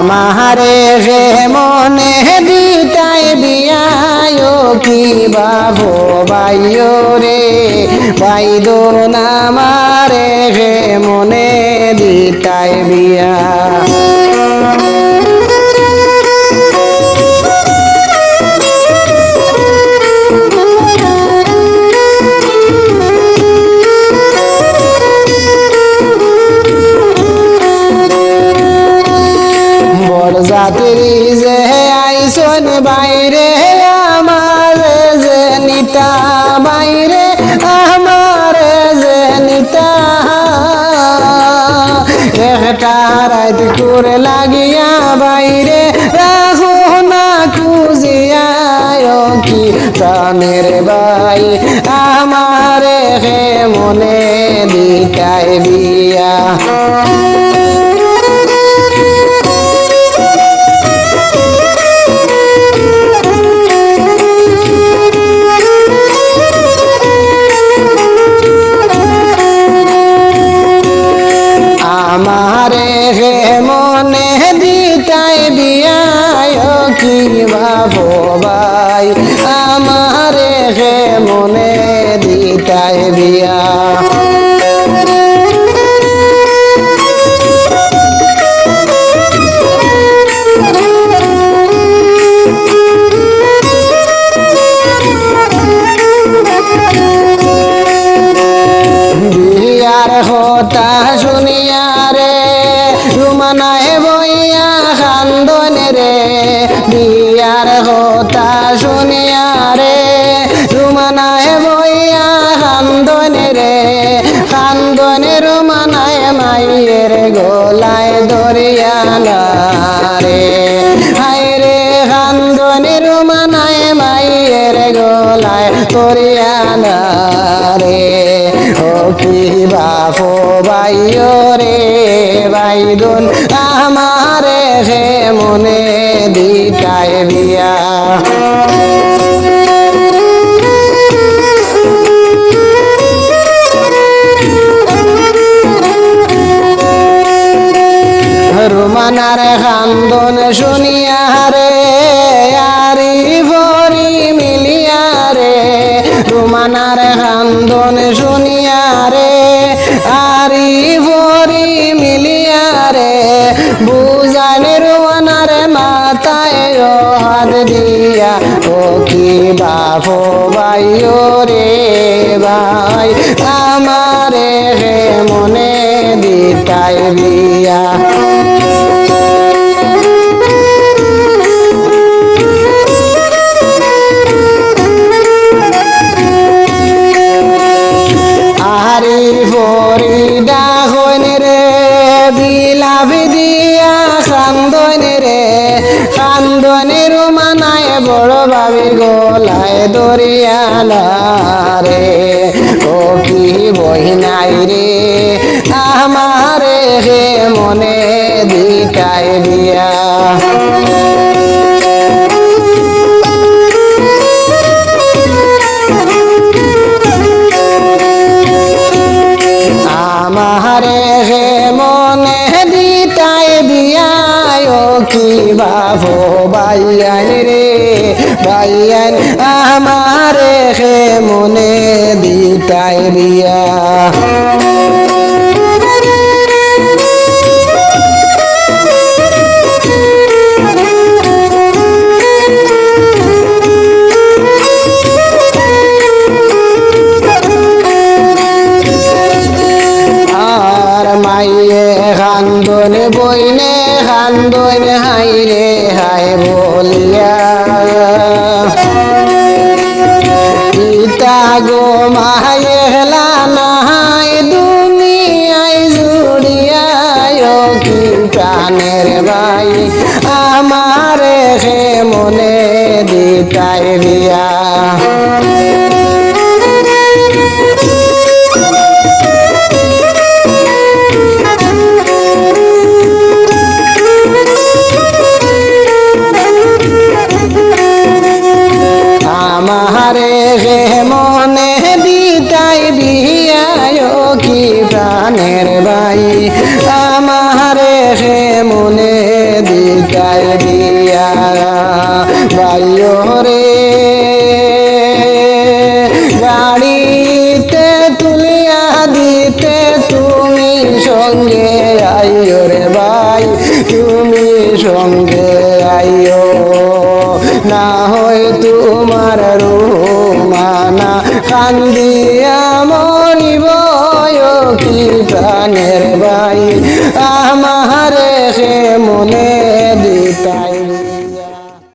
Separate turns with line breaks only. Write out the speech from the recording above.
আমারে হে মনে দিতাই বিয়ায় কি বাবু বাইও রে বাইদো নামারে হে মনে দিতাই বিয়া জাতিরি যে আইসন বাইরে আমার যে নিতা বাইরে আমার যে নিতা একটা রাত করে লাগিয়া বাইরে রাখো না খুঁজিয়া কি প্রাণের বাই আমারে হে মনে দিতাই বিয়া আমারে হে মনে দিতাই বিয়ায় কি বাবু ভাই আমারে হে মনে দিতাই বিয়া বিয়ার হতা শুনিয়া রে রুমানায় বইয়া খান্দনে রে বিয়ার হতা শুনিয়া রে রুমানায় বইয়া খান্দনে রে খান্দনে রুমানায় মাইয়ের গোলায় দরিয়া রে হায় রে খান্দনে রুমানায় মাইয়ের গোলায় দরিয়া রে ও কি বাপু বাইও রে বাইদুন আমারে হে মনে দিতাই বিয়া রুমানার খান্দন শুনিয়া রে আরি ভরি মিলিয়া রে রুমানার খান্দন শুনিয়া রে আরি ভরি মিলিয়া রে বুঝানে রুমানার মাথায় হাত দিয়া ও কি বাপু বাইও রে ভাই আমারে হে মনে দিতাই বিয়া আরি ফরিদা হইন রে বিলাবি দিয়া খান্দনে রে খান্দনে রুমানায় বড় বাবির গোলায় দরিয়ালা রে ও কি বহিনাই রে আমারে হে মনে দিতাই বিয়া আমারে হে মনে দিতাই বিয়ায় কি বাবু বাইয়ান রে বাইয়ান আমারে হে মনে দিতাই বিয়া মাইয়ে খান্দনে বইনে খান্দনে হাই রে হাই বলিয়া পিতা গো মায়ে হেলা নাই দুনিয়ায় জুড়িয়া কি প্রাণের ভাই আমারে হে মনে দিতাই বিয়া আমারে হে মনে দিতাই বিয়ায় কি প্রাণের ভাই আমারে হে মনে দিতাই বিয়া ভাইও রে গাড়িতে তুলিয়া দিতে তুমি সঙ্গে আইও রে ভাই তুমি সঙ্গে আইও না হয় তোমার রুমানা কান্দিয়া মরিব কি প্রাণের ভাই আমার